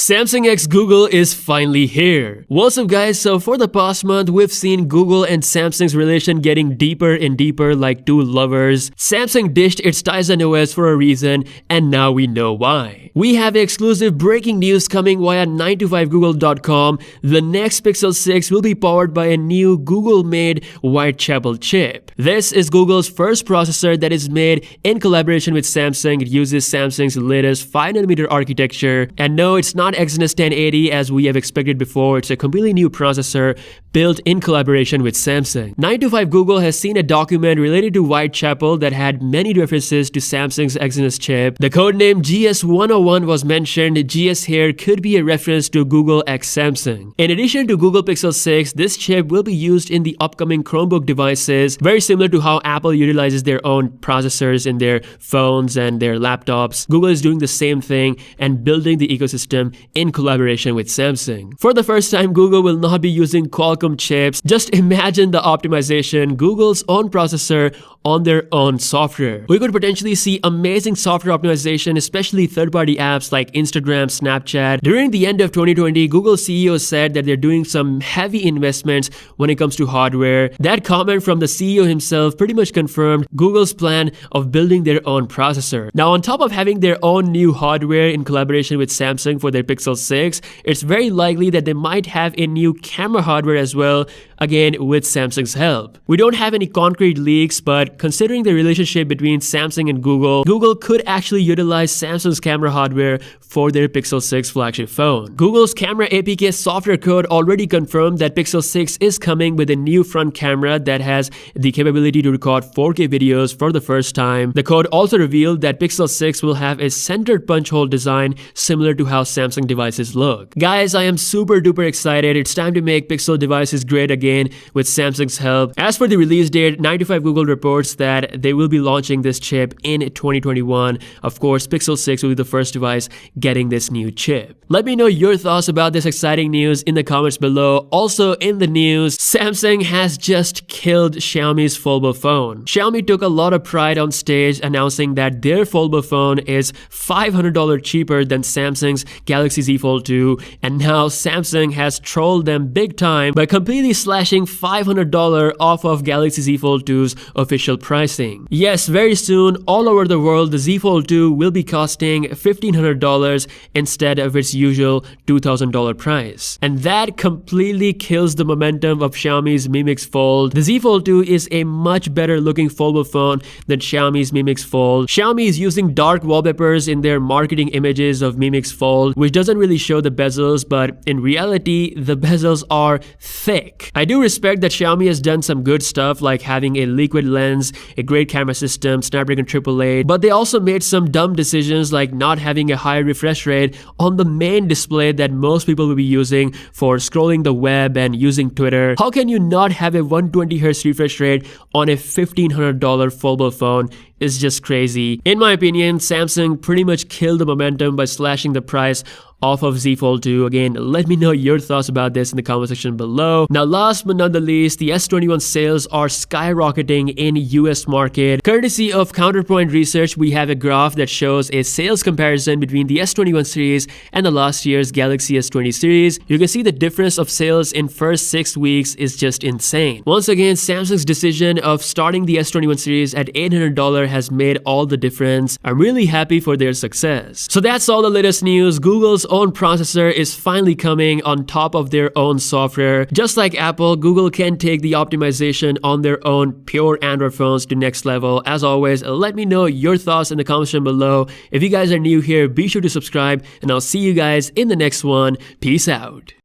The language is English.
Samsung x Google is finally here. What's up guys, so for the past month we've seen Google and Samsung's relation getting deeper and deeper like two lovers. Samsung ditched its Tizen OS for a reason and now we know why. We have exclusive breaking news coming via 9to5google.com. The next Pixel 6 will be powered by a new Google-made Whitechapel chip. This is Google's first processor that is made in collaboration with Samsung. It uses Samsung's latest 5nm architecture, and no, it's not Exynos 1080 as we have expected before. It's a completely new processor built in collaboration with Samsung. 9to5Google has seen a document related to Whitechapel that had many references to Samsung's Exynos chip. The codename GS101 was mentioned. GS here could be a reference to Google x Samsung. In addition to Google Pixel 6, this chip will be used in the upcoming Chromebook devices, very similar to how Apple utilizes their own processors in their phones and their laptops. Google is doing the same thing and building the ecosystem in collaboration with Samsung. For the first time, Google will not be using Qualcomm chips. Just imagine the optimization, Google's own processor on their own software. We could potentially see amazing software optimization, especially third-party apps like Instagram, Snapchat. During the end of 2020, Google CEO said that they're doing some heavy investments when it comes to hardware. That comment from the CEO himself pretty much confirmed Google's plan of building their own processor. Now, on top of having their own new hardware in collaboration with Samsung for their Pixel 6, it's very likely that they might have a new camera hardware as well, again with Samsung's help. We don't have any concrete leaks, but considering the relationship between Samsung and Google, Google could actually utilize Samsung's camera hardware for their Pixel 6 flagship phone. Google's camera APK software code already confirmed that Pixel 6 is coming with a new front camera that has the capability to record 4K videos for the first time. The code also revealed that Pixel 6 will have a centered punch hole design similar to how Samsung devices look. Guys, I am super duper excited. It's time to make Pixel devices great again with Samsung's help. As for the release date, 9to5Google reports that they will be launching this chip in 2021. Of course, Pixel 6 will be the first device getting this new chip. Let me know your thoughts about this exciting news in the comments below. Also in the news, Samsung has just killed Xiaomi's foldable phone. Xiaomi took a lot of pride on stage announcing that their foldable phone is $500 cheaper than Samsung's Galaxy Z Fold 2, and now Samsung has trolled them big time by completely slashing $500 off of Galaxy Z Fold 2's official pricing. Yes, very soon, all over the world, the Z Fold 2 will be costing $1,500 instead of its usual $2,000 price. And that completely kills the momentum of Xiaomi's Mi Mix Fold. The Z Fold 2 is a much better looking foldable phone than Xiaomi's Mi Mix Fold. Xiaomi is using dark wallpapers in their marketing images of Mi Mix Fold, which doesn't really show the bezels, but in reality, the bezels are thick. I do respect that Xiaomi has done some good stuff like having a liquid lens, a great camera system, Snapdragon 888, but they also made some dumb decisions like not having a high refresh rate on the main display that most people will be using for scrolling the web and using Twitter. How can you not have a 120Hz refresh rate on a $1,500 foldable phone? Is just crazy. In my opinion, Samsung pretty much killed the momentum by slashing the price off of Z Fold 2. Again, let me know your thoughts about this in the comment section below. Now, last but not the least, the S21 sales are skyrocketing in US market. Courtesy of Counterpoint Research, we have a graph that shows a sales comparison between the S21 series and the last year's Galaxy S20 series. You can see the difference of sales in first 6 weeks is just insane. Once again, Samsung's decision of starting the S21 series at $800 has made all the difference. I'm really happy for their success. So that's all the latest news. Google's own processor is finally coming on top of their own software. Just like Apple, Google can take the optimization on their own pure Android phones to next level. As always, let me know your thoughts in the comment section below. If you guys are new here, be sure to subscribe, and I'll see you guys in the next one. Peace out.